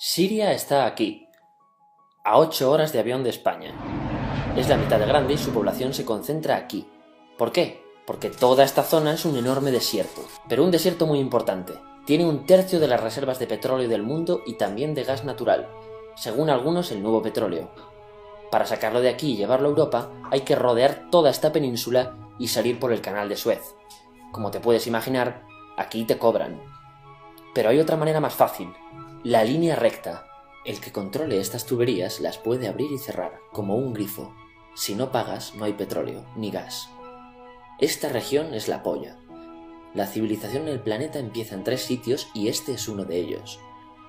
Siria está aquí, a 8 horas de avión de España. Es la mitad de grande y su población se concentra aquí. ¿Por qué? Porque toda esta zona es un enorme desierto, pero un desierto muy importante. Tiene 1/3 de las reservas de petróleo del mundo y también de gas natural, según algunos el nuevo petróleo. Para sacarlo de aquí y llevarlo a Europa hay que rodear toda esta península y salir por el canal de Suez. Como te puedes imaginar, aquí te cobran. Pero hay otra manera más fácil, la línea recta. El que controle estas tuberías las puede abrir y cerrar, como un grifo. Si no pagas, no hay petróleo, ni gas. Esta región es la polla. La civilización en el planeta empieza en 3 sitios y este es uno de ellos.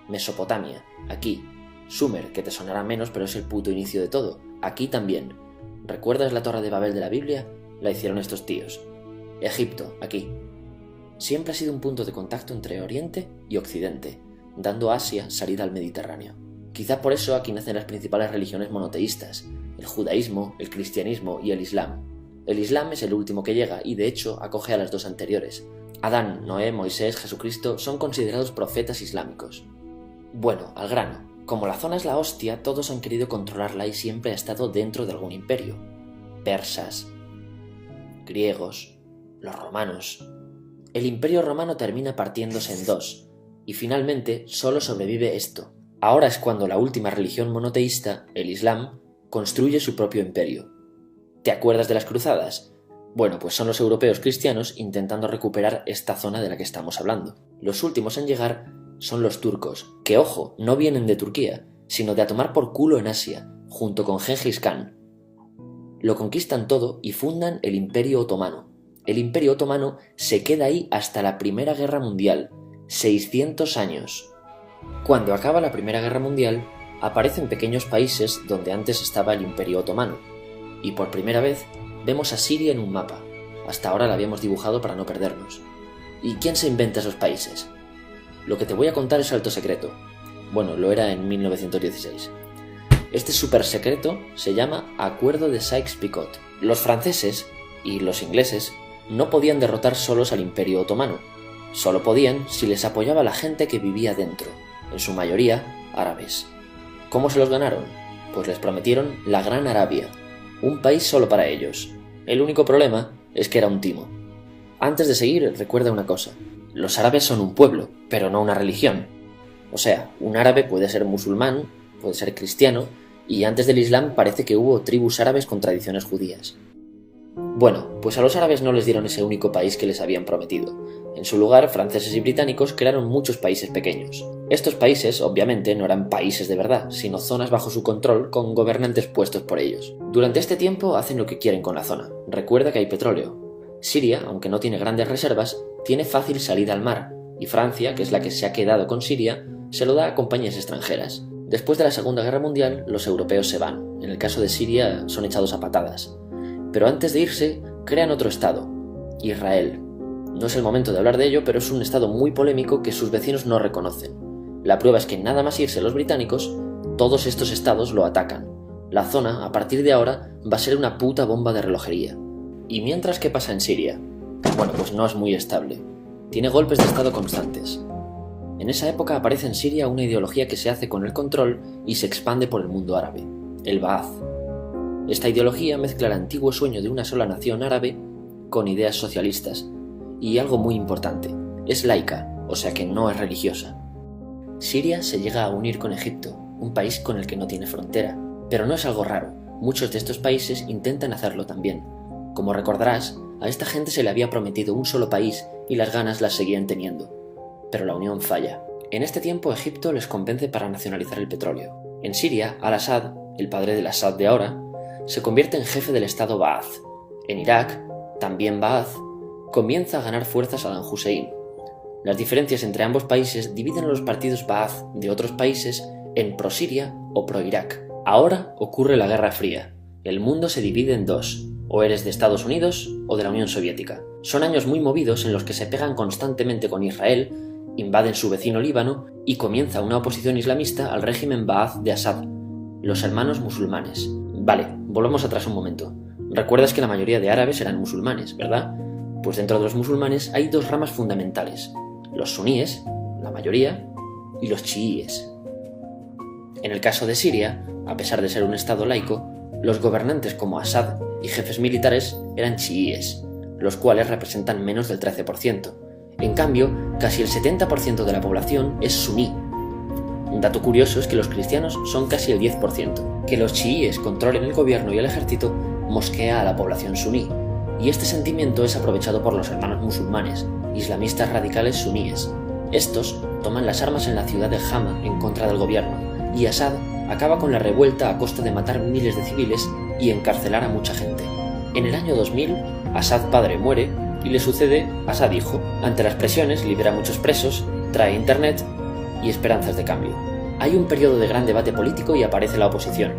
Mesopotamia, aquí. Sumer, que te sonará menos, pero es el puto inicio de todo. Aquí también. ¿Recuerdas la Torre de Babel de la Biblia? La hicieron estos tíos. Egipto, aquí. Siempre ha sido un punto de contacto entre Oriente y Occidente, dando a Asia salida al Mediterráneo. Quizá por eso aquí nacen las principales religiones monoteístas, el judaísmo, el cristianismo y el islam. El islam es el último que llega y de hecho acoge a las 2 anteriores. Adán, Noé, Moisés, Jesucristo son considerados profetas islámicos. Bueno, al grano. Como la zona es la hostia, todos han querido controlarla y siempre ha estado dentro de algún imperio. Persas, griegos, los romanos. El imperio romano termina partiéndose en 2, y finalmente solo sobrevive esto. Ahora es cuando la última religión monoteísta, el Islam, construye su propio imperio. ¿Te acuerdas de las cruzadas? Bueno, pues son los europeos cristianos intentando recuperar esta zona de la que estamos hablando. Los últimos en llegar son los turcos, que ojo, no vienen de Turquía, sino de a tomar por culo en Asia, junto con Gengis Khan. Lo conquistan todo y fundan el Imperio Otomano. El Imperio Otomano se queda ahí hasta la Primera Guerra Mundial, 600 años. Cuando acaba la Primera Guerra Mundial, aparecen pequeños países donde antes estaba el Imperio Otomano, y por primera vez vemos a Siria en un mapa. Hasta ahora la habíamos dibujado para no perdernos. ¿Y quién se inventa esos países? Lo que te voy a contar es alto secreto. Bueno, lo era en 1916. Este súper secreto se llama Acuerdo de Sykes-Picot. Los franceses y los ingleses no podían derrotar solos al Imperio Otomano. Solo podían si les apoyaba la gente que vivía dentro, en su mayoría árabes. ¿Cómo se los ganaron? Pues les prometieron la Gran Arabia, un país solo para ellos. El único problema es que era un timo. Antes de seguir, recuerda una cosa. Los árabes son un pueblo, pero no una religión. O sea, un árabe puede ser musulmán, puede ser cristiano, y antes del Islam parece que hubo tribus árabes con tradiciones judías. Bueno, pues a los árabes no les dieron ese único país que les habían prometido. En su lugar, franceses y británicos crearon muchos países pequeños. Estos países, obviamente, no eran países de verdad, sino zonas bajo su control con gobernantes puestos por ellos. Durante este tiempo hacen lo que quieren con la zona. Recuerda que hay petróleo. Siria, aunque no tiene grandes reservas, tiene fácil salida al mar, y Francia, que es la que se ha quedado con Siria, se lo da a compañías extranjeras. Después de la Segunda Guerra Mundial, los europeos se van. En el caso de Siria, son echados a patadas. Pero antes de irse, crean otro estado, Israel. No es el momento de hablar de ello, pero es un estado muy polémico que sus vecinos no reconocen. La prueba es que nada más irse los británicos, todos estos estados lo atacan. La zona, a partir de ahora, va a ser una puta bomba de relojería. ¿Y mientras qué pasa en Siria? Bueno, pues no es muy estable. Tiene golpes de estado constantes. En esa época aparece en Siria una ideología que se hace con el control y se expande por el mundo árabe, el Ba'ath. Esta ideología mezcla el antiguo sueño de una sola nación árabe con ideas socialistas. Y algo muy importante, es laica, o sea que no es religiosa. Siria se llega a unir con Egipto, un país con el que no tiene frontera. Pero no es algo raro, muchos de estos países intentan hacerlo también. Como recordarás, a esta gente se le había prometido un solo país y las ganas las seguían teniendo. Pero la unión falla. En este tiempo Egipto les convence para nacionalizar el petróleo. En Siria, Al-Assad, el padre del Assad de ahora, se convierte en jefe del estado Ba'ath. En Irak, también Ba'ath, comienza a ganar fuerzas Saddam Hussein. Las diferencias entre ambos países dividen a los partidos Ba'ath de otros países en pro-Siria o pro-Irak. Ahora ocurre la Guerra Fría. El mundo se divide en 2, o eres de Estados Unidos o de la Unión Soviética. Son años muy movidos en los que se pegan constantemente con Israel, invaden su vecino Líbano y comienza una oposición islamista al régimen Ba'ath de Assad, los hermanos musulmanes. Vale, volvamos atrás un momento. Recuerdas que la mayoría de árabes eran musulmanes, ¿verdad? Pues dentro de los musulmanes hay 2 ramas fundamentales, los suníes, la mayoría, y los chiíes. En el caso de Siria, a pesar de ser un estado laico, los gobernantes como Assad y jefes militares eran chiíes, los cuales representan menos del 13%. En cambio, casi el 70% de la población es suní. Un dato curioso es que los cristianos son casi el 10%. Que los chiíes controlen el gobierno y el ejército mosquea a la población suní, y este sentimiento es aprovechado por los hermanos musulmanes, islamistas radicales suníes. Estos toman las armas en la ciudad de Hama en contra del gobierno, y Assad acaba con la revuelta a costa de matar miles de civiles y encarcelar a mucha gente. En el año 2000, Assad padre muere y le sucede Assad hijo. Ante las presiones libera a muchos presos, trae internet y esperanzas de cambio. Hay un periodo de gran debate político y aparece la oposición.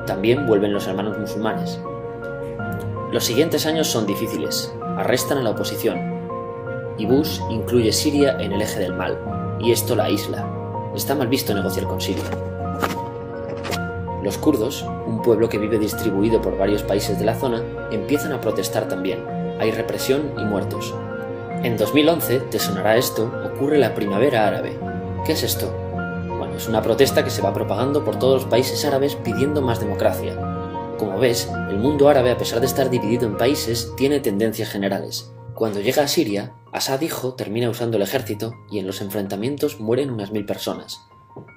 También vuelven los hermanos musulmanes. Los siguientes años son difíciles. Arrestan a la oposición. Y Bush incluye Siria en el eje del mal, y esto la aísla. Está mal visto negociar con Siria. Los kurdos, un pueblo que vive distribuido por varios países de la zona, empiezan a protestar también. Hay represión y muertos. En 2011, te sonará esto, ocurre la Primavera Árabe. ¿Qué es esto? Bueno, es una protesta que se va propagando por todos los países árabes pidiendo más democracia. Como ves, el mundo árabe, a pesar de estar dividido en países, tiene tendencias generales. Cuando llega a Siria, Assad hijo termina usando el ejército y en los enfrentamientos mueren unas 1000 personas.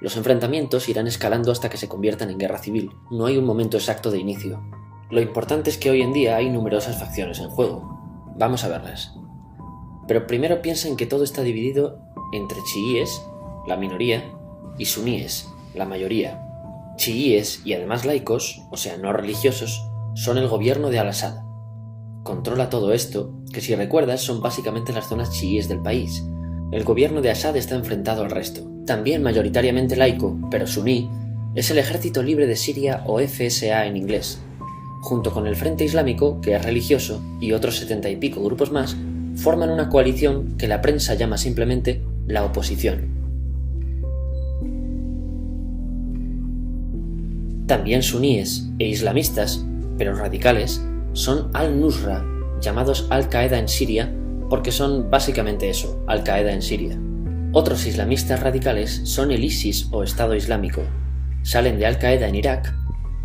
Los enfrentamientos irán escalando hasta que se conviertan en guerra civil. No hay un momento exacto de inicio. Lo importante es que hoy en día hay numerosas facciones en juego. Vamos a verlas. Pero primero piensa en que todo está dividido entre chiíes, la minoría, y suníes, la mayoría. Chiíes y además laicos, o sea no religiosos, son el gobierno de Al-Assad. Controla todo esto, que si recuerdas son básicamente las zonas chiíes del país. El gobierno de Assad está enfrentado al resto. También mayoritariamente laico, pero suní, es el Ejército Libre de Siria o FSA en inglés. Junto con el Frente Islámico, que es religioso, y otros 70 y pico grupos más, forman una coalición que la prensa llama simplemente la oposición. También suníes e islamistas, pero radicales, son Al-Nusra, llamados Al-Qaeda en Siria, porque son básicamente eso, Al-Qaeda en Siria. Otros islamistas radicales son el ISIS o Estado Islámico. Salen de Al-Qaeda en Irak,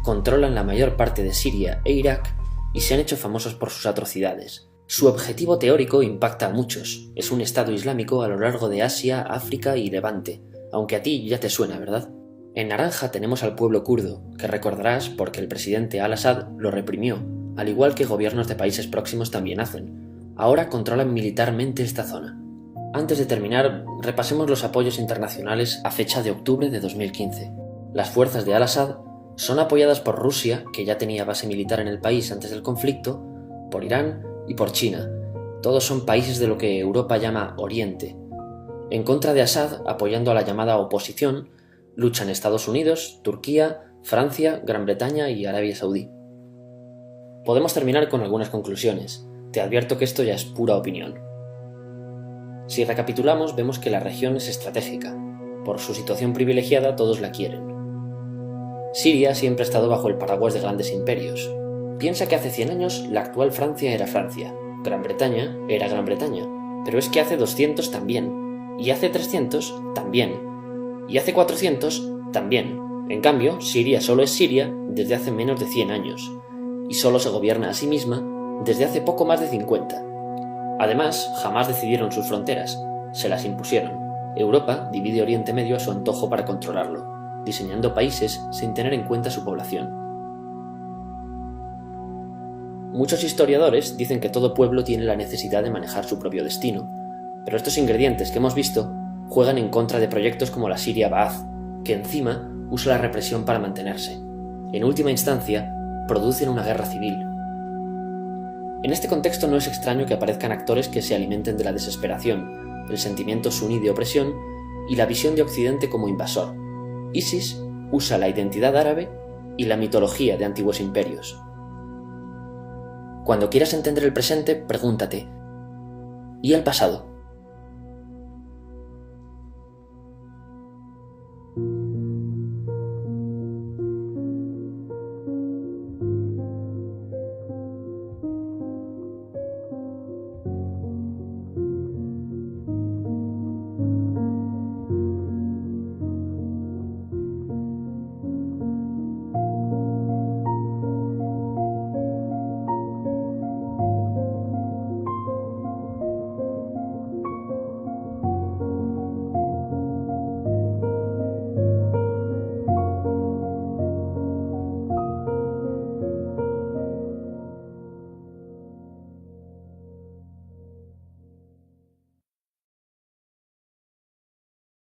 controlan la mayor parte de Siria e Irak y se han hecho famosos por sus atrocidades. Su objetivo teórico impacta a muchos. Es un Estado Islámico a lo largo de Asia, África y Levante, aunque a ti ya te suena, ¿verdad? En naranja tenemos al pueblo kurdo, que recordarás porque el presidente Al-Assad lo reprimió, al igual que gobiernos de países próximos también hacen. Ahora controlan militarmente esta zona. Antes de terminar, repasemos los apoyos internacionales a fecha de octubre de 2015. Las fuerzas de Al-Assad son apoyadas por Rusia, que ya tenía base militar en el país antes del conflicto, por Irán y por China. Todos son países de lo que Europa llama Oriente. En contra de Assad, apoyando a la llamada oposición, luchan Estados Unidos, Turquía, Francia, Gran Bretaña y Arabia Saudí. Podemos terminar con algunas conclusiones. Te advierto que esto ya es pura opinión. Si recapitulamos, vemos que la región es estratégica. Por su situación privilegiada, todos la quieren. Siria siempre ha estado bajo el paraguas de grandes imperios. Piensa que hace 100 años la actual Francia era Francia, Gran Bretaña era Gran Bretaña, pero es que hace 200 también, y hace 300 también, y hace 400 también. En cambio, Siria solo es Siria desde hace menos de 100 años, y solo se gobierna a sí misma desde hace poco más de 50. Además, jamás decidieron sus fronteras, se las impusieron. Europa divide Oriente Medio a su antojo para controlarlo, diseñando países sin tener en cuenta su población. Muchos historiadores dicen que todo pueblo tiene la necesidad de manejar su propio destino, pero estos ingredientes que hemos visto juegan en contra de proyectos como la Siria Ba'ath, que encima usa la represión para mantenerse. En última instancia, producen una guerra civil. En este contexto no es extraño que aparezcan actores que se alimenten de la desesperación, el sentimiento suní de opresión y la visión de Occidente como invasor. ISIS usa la identidad árabe y la mitología de antiguos imperios. Cuando quieras entender el presente, pregúntate: ¿y el pasado?